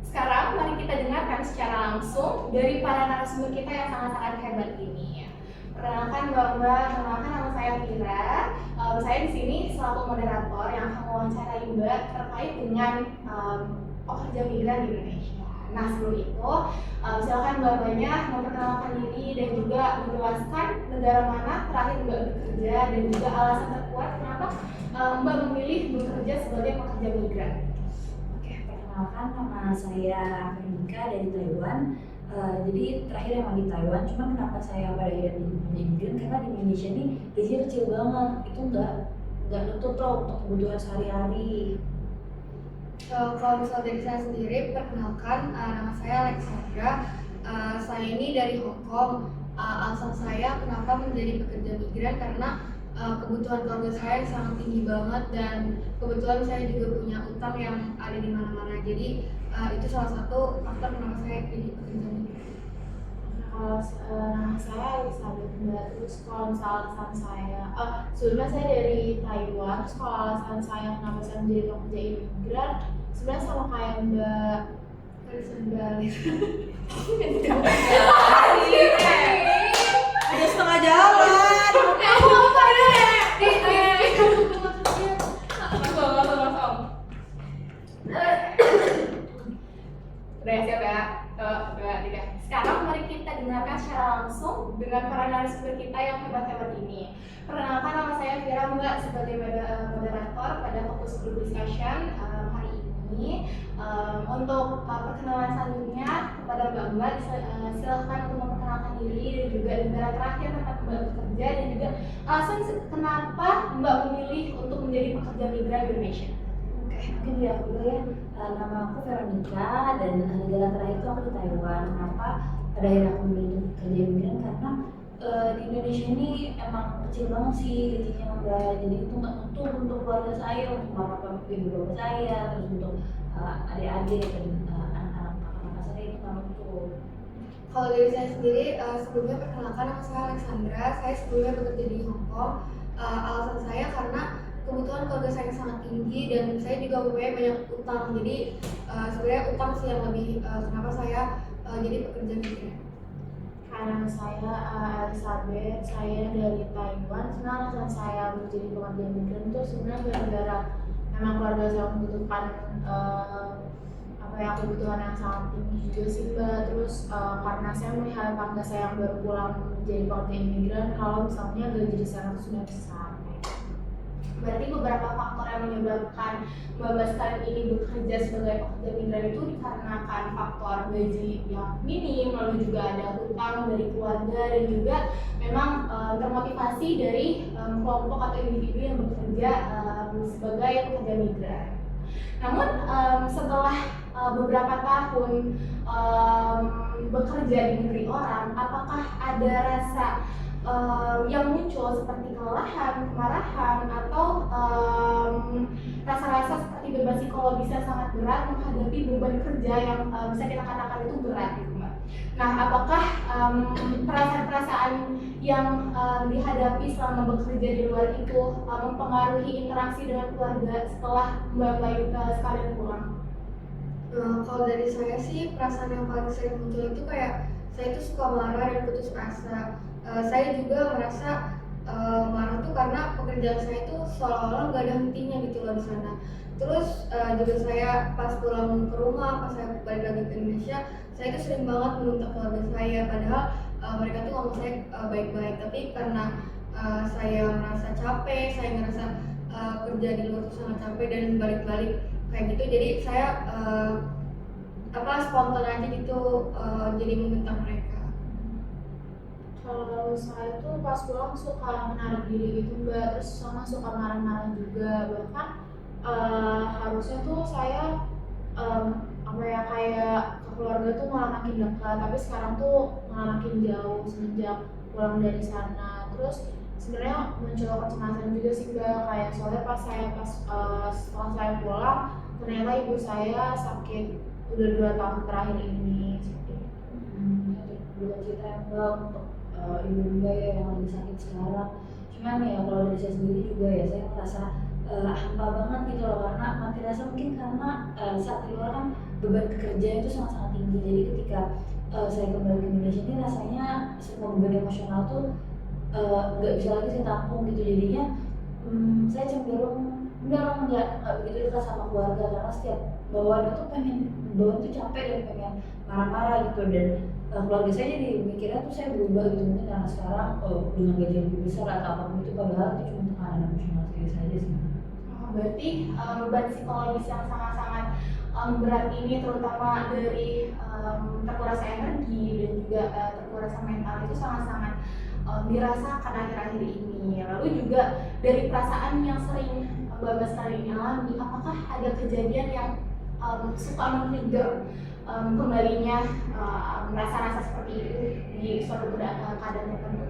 Sekarang mari kita dengarkan secara langsung dari para narasumber kita yang sangat-sangat hebat ini. Perkenalkan Mbak, kenalkan nama saya Vira. Saya di sini selaku moderator yang akan mewawancarai Mbak terkait dengan pekerja migran di Indonesia. Nah, sebelum itu silakan Mbak-mbaknya memperkenalkan diri dan juga menjelaskan negara mana terakhir Mbak bekerja dan juga alasan terkuat kenapa Mbak memilih bekerja sebagai pekerja migran. Perkenalkan, nama saya Veronica dari Taiwan. Jadi terakhir emang di Taiwan, cuma kenapa saya pada akhirnya menjadi migran karena di Indonesia ini gajinya kecil banget, itu nggak nutup loh untuk kebutuhan sehari-hari. Kalau misal dari saya sendiri, perkenalkan nama saya Alexandra. Saya ini dari Hong Kong. Alasan saya kenapa menjadi pekerja migran karena kebutuhan keluarga saya sangat tinggi banget dan kebetulan saya juga punya utang yang ada di mana-mana. Jadi itu salah satu faktor kenapa saya jadi pekerja migran. Kalau nama saya Elizabeth Mbak, terus kalau misalnya alasan saya, sebelumnya saya dari Taiwan, terus kalau alasan saya kenapa saya menjadi pekerja imigran, sebenarnya sama kayak Mbak Elizabeth. Ada setengah jalan. Udah siap ya? 1, 2, 3. Sekarang mari kita dengarkan secara langsung dengan para narasumber kita yang hebat-hebat ini. Perkenalkan, nama saya Vira Mbak sebagai moderator pada Fokus Group Discussion hari ini. Untuk perkenalan selanjutnya kepada Mbak, silakan untuk memperkenalkan diri dan juga negara terakhir tempat Mbak bekerja dan juga alasan kenapa Mbak memilih untuk menjadi pekerja migran di Indonesia. Mungkin dia aku dulu ya. Nama aku Veronica dan negara terakhir itu aku di Taiwan. Kenapa pada akhirnya aku memilih kerja migran karena di Indonesia ini emang kecil banget sih gajinya Mbak. Jadi itu nggak nutup untuk keluarga saya, untuk bapak ibu bapak saya, terus untuk adik-adik dan anak-anak kakak-kakak saya itu nggak nutup. Kalau dari saya sendiri, sebelumnya perkenalkan nama saya Alexandra. Saya sebelumnya bekerja di Hong Kong. Alasan saya karena kebutuhan keluarga saya sangat tinggi dan saya juga mempunyai banyak utang. Jadi sebenarnya utang sih yang lebih kenapa saya jadi pekerja migran. Karena saya Elizabeth, saya dari Taiwan. Sebenarnya alasan saya menjadi pekerja migran itu sebenarnya gara-gara memang keluarga saya membutuhkan kebutuhan yang sangat tinggi juga sih Mbak. Terus karena saya melihat tetangga saya yang baru pulang menjadi pekerja imigran, kalau misalnya gaji di sana sudah besar. Berarti beberapa faktor yang menyebabkan Mbak sekalian ini bekerja sebagai pekerja migran itu dikarenakan faktor gaji yang minim, lalu juga ada hutang dari keluarga dan juga memang termotivasi dari kelompok atau individu yang bekerja sebagai pekerja migran. Namun setelah beberapa tahun bekerja di negeri orang, apakah ada rasa yang muncul seperti kelelahan, kemarahan, atau rasa-rasa seperti beban psikologis yang sangat berat menghadapi beban kerja yang bisa kita katakan itu berat gitu Mbak. Nah, apakah perasaan-perasaan yang dihadapi selama bekerja di luar itu mempengaruhi interaksi dengan keluarga setelah Mbak sekalian pulang? Kalau dari saya sih, perasaan yang paling sering muncul itu kayak saya itu suka marah dan putus asa. Saya juga merasa marah tuh karena pekerjaan saya itu seolah-olah nggak ada hentinya gitu loh di sana. Terus juga saya pas pulang ke rumah, pas saya balik lagi ke Indonesia, saya itu sering banget membentak keluarga saya. Padahal mereka tuh ngomong saya baik-baik, tapi karena saya merasa capek, saya ngerasa kerja di luar tuh sangat capek dan balik-balik kayak gitu. Jadi saya spontan aja gitu jadi membentak mereka. Kalau saya tuh pas pulang suka menarik diri gitu Mbak, terus sama suka marah-marah juga. Bahkan harusnya tuh saya kayak ke keluarga tuh malah makin dekat, tapi sekarang tuh malah makin jauh semenjak pulang dari sana. Terus sebenarnya muncul kecemasan juga sih Mbak, kayak soalnya setelah saya pulang ternyata ibu saya sakit udah 2 tahun terakhir ini. Dua cerita yang Mbak untuk ibu Mbak ya yang lagi sakit sekarang. Cuman ya kalau dari saya sendiri juga ya saya merasa hampa banget gitu loh, karena mati rasa mungkin karena saat di luar kan beban kerja itu sangat-sangat tinggi. Jadi ketika saya kembali ke Indonesia ini rasanya semua beban emosional tuh nggak bisa lagi saya tampung gitu. Jadinya saya cenderung nggak begitu dekat sama keluarga, karena setiap bawaan itu pengen bawaan tuh capek dan pengen marah-marah gitu. Dan keluarga saya jadi mikirnya tuh saya berubah gitu, mungkin karena sekarang dengan gaji yang lebih besar atau apapun itu, padahal itu cuma tekanan emosional saja sih. Berarti beban psikologis yang sangat-sangat berat ini terutama dari terkuras energi dan juga terkuras mental itu sangat-sangat dirasakan akhir-akhir ini. Lalu juga dari perasaan yang sering Mbak Bestari ini alami, apakah ada kejadian yang suka men-trigger kembalinya rasa-rasa seperti itu di suatu keadaan tertentu?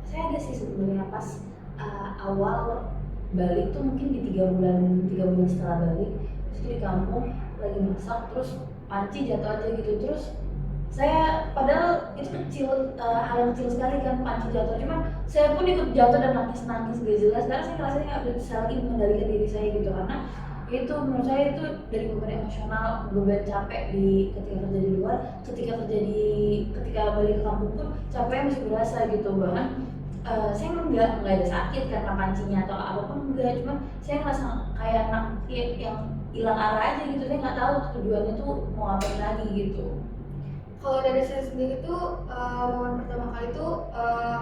Saya ada sih sebenarnya pas awal balik tuh mungkin di 3 bulan setelah balik, terus di kampung lagi masak, terus panci jatuh aja gitu. Terus saya padahal itu kecil, hal yang kecil sekali kan panci jatuh, cuman saya pun ikut jatuh dan nangis gak jelas karena saya ngerasa nggak bisa lagi mengendalikan diri saya gitu. Karena itu menurut saya itu dari beban emosional, beban capek di ketika kerja di luar, ketika balik ke kampung pun capeknya masih berasa gitu. Bahkan saya nggak ada sakit karena pancinya atau apapun, enggak, cuman saya ngerasa kayak yang hilang arah aja gitu. Saya nggak tahu tujuannya tuh mau ngapain lagi gitu. Kalau dari saya sendiri tuh momen pertama kali tuh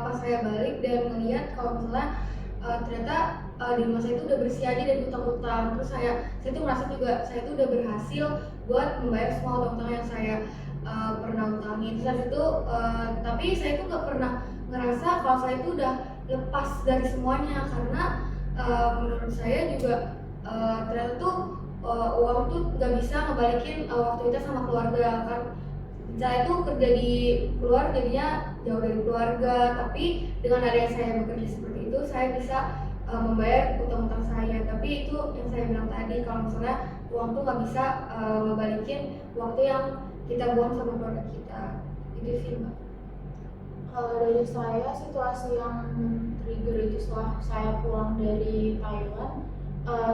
pas saya balik dan melihat kalau misalnya ternyata di rumah saya itu udah bersih aja dari utang-utang. Terus saya tuh merasa juga saya tuh udah berhasil buat membayar semua utang-utang yang saya pernah utangin. Terus habis itu tapi saya tuh nggak pernah ngerasa kalau saya tuh udah lepas dari semuanya, karena menurut saya juga ternyata tuh uang tuh nggak bisa ngebalikin waktu kita sama keluarga kan. Saya itu kerja di luar jadinya jauh dari keluarga, tapi dengan adanya saya bekerja seperti itu saya bisa membayar utang-utang saya. Tapi itu yang saya bilang tadi, kalau misalnya uang tuh nggak bisa ngebalikin waktu yang kita buang sama keluarga kita. Itu sih Mbak. Kalau dari saya, situasi yang trigger itu setelah saya pulang dari Thailand.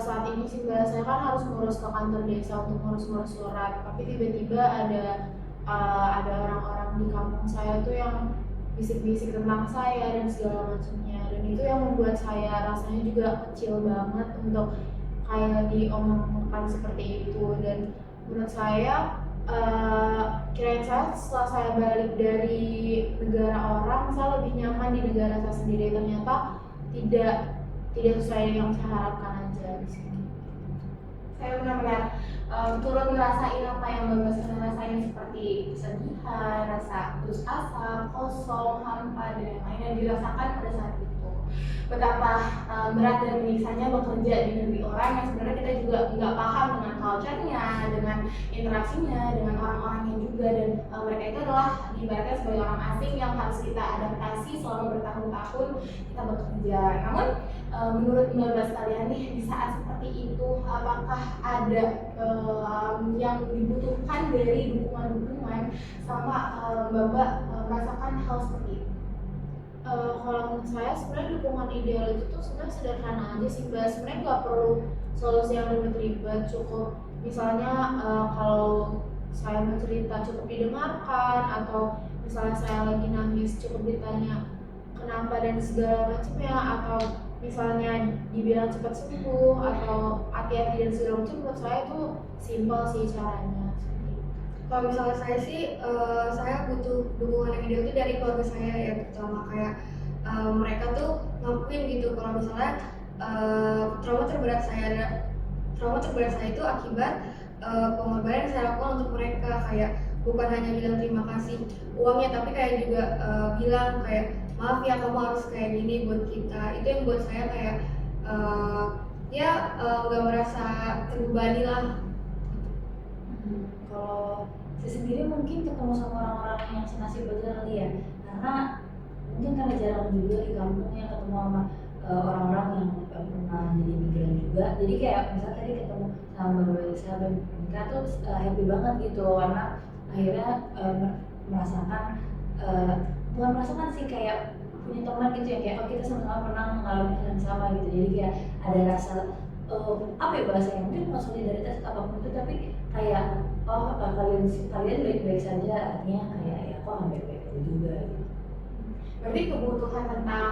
Saat ini sih Mbak, saya kan harus ngurus ke kantor desa untuk ngurus surat, tapi tiba-tiba ada orang-orang di kampung saya tuh yang bisik-bisik tentang saya dan segala macamnya, dan itu yang membuat saya rasanya juga kecil banget untuk kayak diomongkan seperti itu. Dan menurut saya kirain saya setelah saya balik dari negara orang, saya lebih nyaman di negara saya sendiri. Ternyata tidak sesuai yang saya harapkan aja di sini. Saya benar-benar turut ngerasain apa yang Mbak Basri rasain, seperti kesedihan, rasa putus asa, kosong, hampa, dan yang lain yang dirasakan pada saat itu. Betapa berat dan menyiksanya bekerja di negeri orang yang sebenarnya kita juga nggak paham dengan culture-nya, dengan interaksinya, dengan orang-orangnya juga, dan mereka itu adalah diibaratkan sebagai orang asing yang harus kita adaptasi selama bertahun-tahun kita bekerja. Namun menurut Mbak sekalian nih, di saat seperti itu apakah ada yang dibutuhkan dari dukungan sama Mbak merasakan hal seperti itu? Kalau menurut saya sebenarnya dukungan ideal itu tuh sebenarnya sederhana aja sih Mbak. Sebenarnya nggak perlu solusi yang ribet-ribet, cukup misalnya kalau saya mau cerita cukup didengarkan, atau misalnya saya lagi nangis cukup ditanya kenapa dan segala macamnya, atau misalnya dibilang cepat sembuh atau hati-hati dan segala macam. Menurut saya itu simpel sih caranya. Kalau misalnya saya sih, saya butuh dukungan yang ideal itu dari keluarga saya ya, terutama kayak mereka tuh ngakuin gitu kalau misalnya trauma terberat saya itu akibat pengorbanan yang saya lakukan untuk mereka. Kayak bukan hanya bilang terima kasih uangnya, tapi kayak juga bilang kayak maaf ya kamu harus kayak gini buat kita. Itu yang buat saya kayak nggak merasa terbebani lah. Kalau saya sendiri mungkin ketemu sama orang-orang yang senasib aja kali ya, karena mungkin karena jarang juga di kampungnya ketemu sama orang-orang yang pernah jadi migran juga. Jadi kayak misalnya tadi ketemu sama Mbak Lisa dan mereka tuh happy banget gitu, karena akhirnya merasakan bukan merasakan sih, kayak punya teman gitu ya, kayak oh kita sama-sama pernah ngalamin hal yang sama gitu, jadi kayak ada rasa apa ya bahasanya, mungkin bukan solidaritas apapun itu, tapi kayak oh kalian baik-baik saja, artinya kayak ya kok nggak baik-baik aja juga gitu. Berarti kebutuhan tentang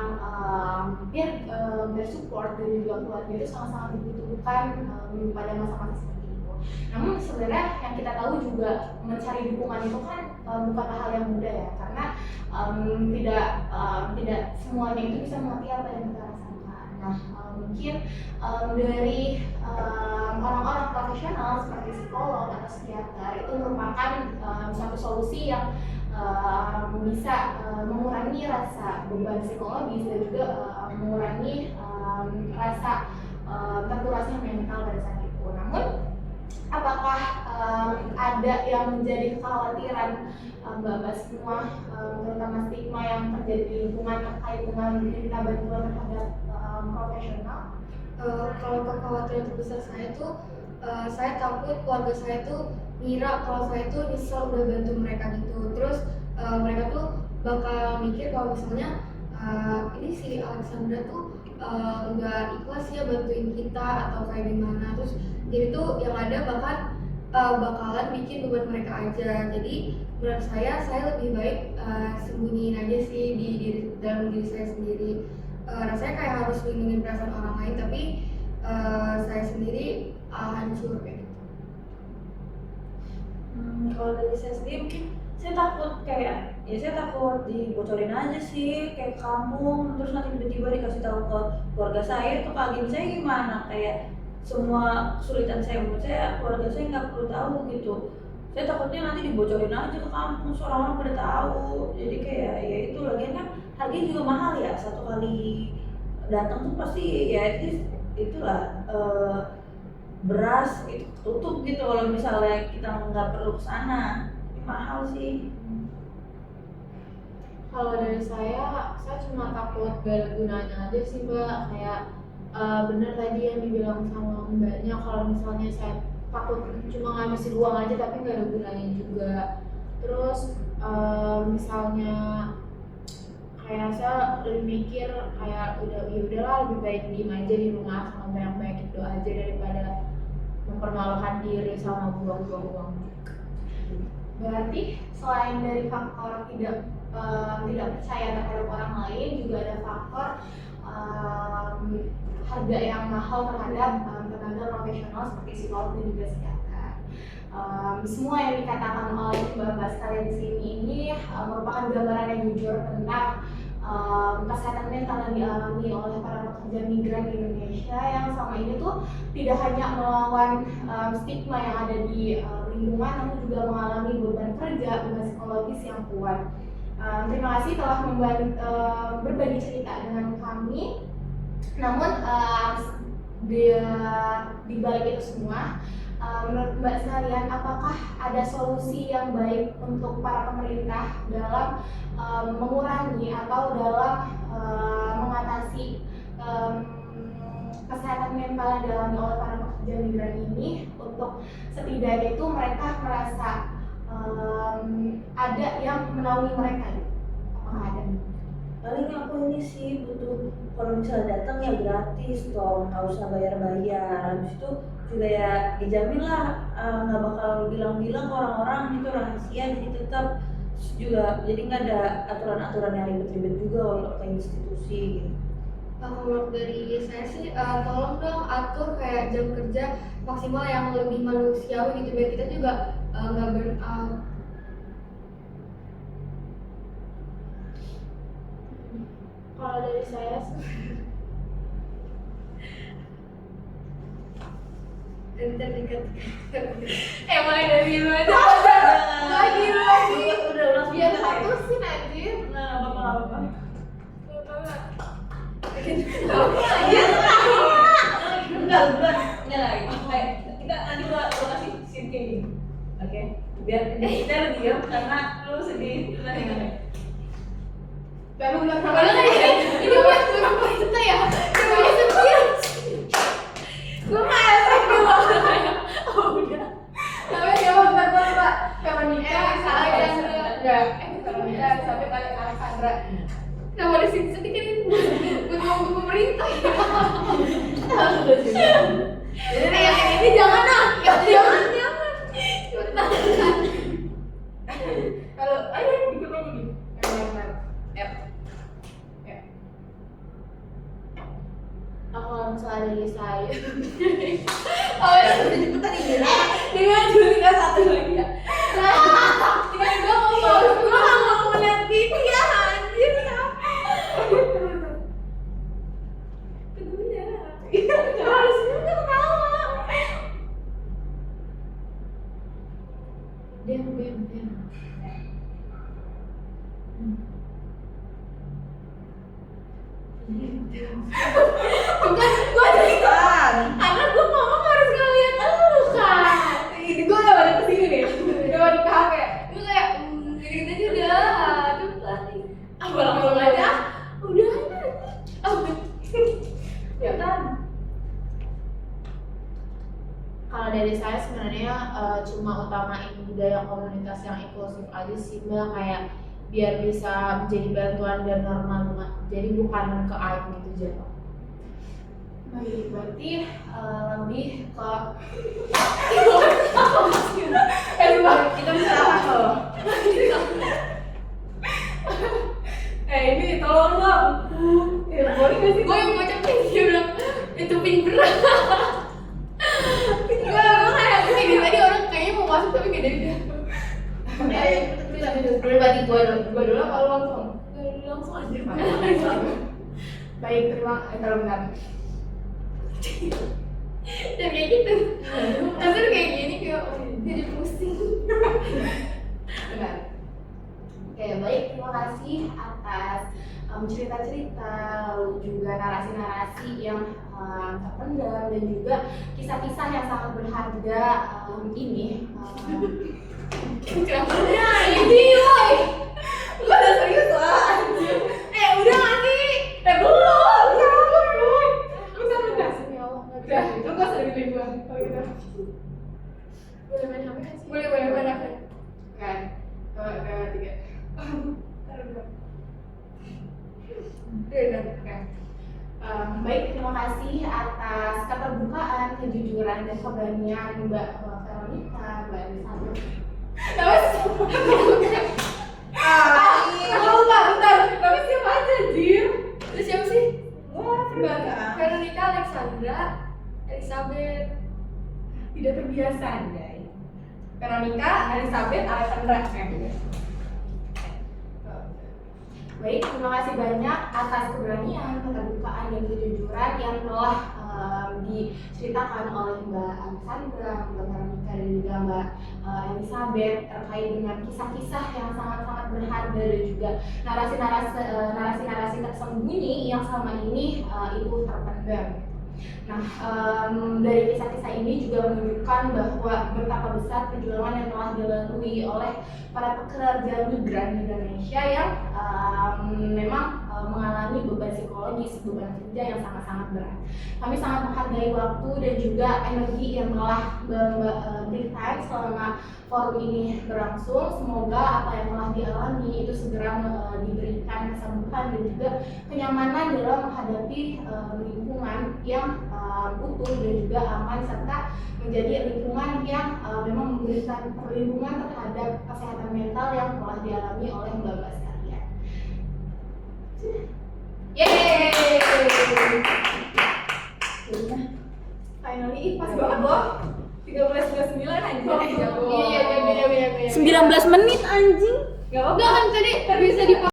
support dan juga keluarga itu sangat-sangat dibutuhkan pada masa-masa seperti itu. Namun sebenarnya yang kita tahu juga mencari dukungan itu kan bukanlah hal yang mudah ya, karena tidak semuanya itu bisa mengerti apa yang kita rasakan. Nah, mungkin dari orang-orang profesional seperti psikolog atau psikiater itu merupakan satu solusi yang bisa mengurangi rasa beban psikologis dan juga mengurangi rasa terkurasnya mental pada saat itu. Namun, apakah ada yang menjadi kekhawatiran Mbak semua, terutama stigma yang terjadi di lingkungan terkait dengan minta bantuan terhadap profesional? Kalau kekhawatiran terbesar saya tuh, saya takut keluarga saya tuh ngira kalau saya tuh nyesel udah bantu mereka gitu. Terus mereka tuh bakal mikir kalau misalnya ini si Alexandra tuh nggak ikhlas ya bantuin kita atau kayak gimana. Terus jadi tuh yang ada bakalan bikin beban mereka aja. Jadi menurut saya lebih baik sembunyiin aja sih di dalam diri saya sendiri. Rasanya kayak harus lindungin perasaan orang lain, tapi saya sendiri hancur kayak gitu. Kalau dari saya sendiri mungkin saya takut dibocorin aja sih, kayak kampung terus nanti tiba-tiba dikasih tahu ke keluarga saya atau ke saya gimana, kayak semua kesulitan saya menurut saya keluarga saya nggak perlu tahu gitu. Saya takutnya nanti dibocorin aja ke kampung, orang-orang pada tahu, jadi kayak ya itu lagian kan harganya juga mahal ya, satu kali datang tuh pasti ya itulah beras itu tutup gitu kalau misalnya kita nggak perlu kesana, mahal sih. Kalau dari saya cuma takut gak ada gunanya aja sih Mbak, kayak bener tadi yang dibilang sama Mbaknya, kalau misalnya saya takut cuma ngabisin uang aja tapi nggak ada gunanya juga. Terus misalnya kayak saya lebih mikir kayak udahlah lebih baik diem aja di rumah sama banyak-banyak doa aja daripada mempermalukan diri sama buang-buang uang. Berarti selain dari faktor tidak percaya terhadap orang lain, juga ada faktor harga yang mahal terhadap tenaga profesional seperti psikolog dan juga psikiater. Semua yang dikatakan oleh Mbak sekalian di sini ini merupakan gambaran yang jujur tentang kesehatan mental yang dialami oleh para pekerja migran di Indonesia yang selama ini tuh tidak hanya melawan stigma yang ada di lingkungan, namun juga mengalami beban kerja, beban psikologis yang kuat. Terima kasih telah berbagi cerita dengan kami. Namun di balik itu semua, menurut Mbak sekalian, apakah ada solusi yang baik untuk para pemerintah dalam mengurangi atau dalam mengatasi kesehatan mental yang dialami oleh para pekerja migran ini, untuk setidaknya itu mereka merasa ada yang menaungi mereka gitu? Apakah ada? Paling aku ini sih butuh, kalau misalnya datang ya gratis toh, nggak usah bayar-bayar. Habis itu juga ya dijamin lah nggak bakal bilang-bilang ke orang-orang itu rahasia, jadi tetap juga jadi nggak ada aturan-aturan yang ribet-ribet juga untuk ke institusi gitu. Kalau dari saya sih tolong dong atur kayak jam kerja maksimal yang lebih manusiawi gitu biar kita juga nggak burn out. Kalau dari saya emang dari lu aja lagi udah biar putusin aja. Nah, apa-apa. Kita nanti bakal kasih scene kayak gini. Oke, biar kita lebih diam karena lu sedih. Baru bilang sama lu ini buat kita ya, cuma sekian. Gue masak dulu. Oh udah. Tapi jawab Mbak. Veronica, Alexandra. Enggak, Veronica sampai kali Alexandra. Nama di Jadi yang ini jangan ah, jangan. Kalau ayo dikit lagi nih. Kalau misalnya dari saya, oh ya udah cepetan ini. Dengan juga satu lagi ya. Tiba-tiba gue nggak mau ngeliat TV ya, anjir kenapa? Harusnya nggak ketawa. Diam. Bukan, gue jadi karena gue ngomong harus ngeliat lu kan. Ini gue udah balik kesini nih, udah balik ke HP. Gue kayak gitu aja udah, cepet nih. Abang aja, udah aja. Ya kan. Kalau dari saya sebenarnya cuma utamain budaya komunitas yang inklusif aja sih Mbak, kayak biar bisa menjadi bantuan dan normal banget. Jadi bukan ke aib gitu aja. Baik, berarti lebih ke kita bisa apa loh? Ini tolong dong. Boleh nggak sih? Gue yang ngocok dia bilang itu pink berat. Gue kayak gini tadi orang kayaknya mau masuk tapi gak dari dia. Pribadi gue dulu apa lu langsung? Langsung aja. Baik, terima benar. Dan kayak gitu. Tapi kayak gini kayak jadi pusing. Benar. Oke, baik, terima kasih atas cerita-cerita, lalu juga narasi-narasi yang terpendam dan juga kisah-kisah yang sangat berharga ini. Kenapa? Ini woi, lu udah serius lah. Udah nggak sih? Belum. Udah, lu gak usah dengerin gue. Kalau gitu. Boleh main HP kan sih? Boleh main HP. Kan? Kalau 3. Taruh dulu. Udah. Baik, terima kasih atas keterbukaan, kejujuran, dan keberanian Mbak Veronica, Mbak Elizabeth. Aku lupa, bentar. Tapi siapa aja, Jir? Itu siapa sih? Mbak Veronica Alexandra Elizabeth. Tidak terbiasa, Andai. Veronica Elizabeth Alexandra. Baik, terima kasih banyak atas keberanian, keterbukaan, dan kejujuran yang telah diceritakan oleh Mbak Alexandra, Mbak Veronica, dan juga Mbak Elizabeth terkait dengan kisah-kisah yang sangat-sangat berharga dan juga narasi-narasi tersembunyi yang selama ini itu terpendam. Nah, dari kisah-kisah ini juga menunjukkan bahwa betapa besar perjuangan yang telah dilalui oleh para pekerja migran di Indonesia yang memang mengalami beban psikologis, beban kerja yang sangat-sangat berat. Kami sangat menghargai waktu dan juga energi yang telah Mbak berikan selama forum ini berlangsung. Semoga apa yang telah dialami itu segera diberikan kesembuhan dan juga kenyamanan dalam menghadapi lingkungan yang utuh dan juga aman, serta menjadi lingkungan yang memang memberikan perlindungan terhadap kesehatan mental yang telah dialami oleh Mbak sekalian. Yeay! Finally, pas banget loh. 13.29 aja. Iya, 19 menit anjing. Gak apa-apa kan tadi bisa dipakai.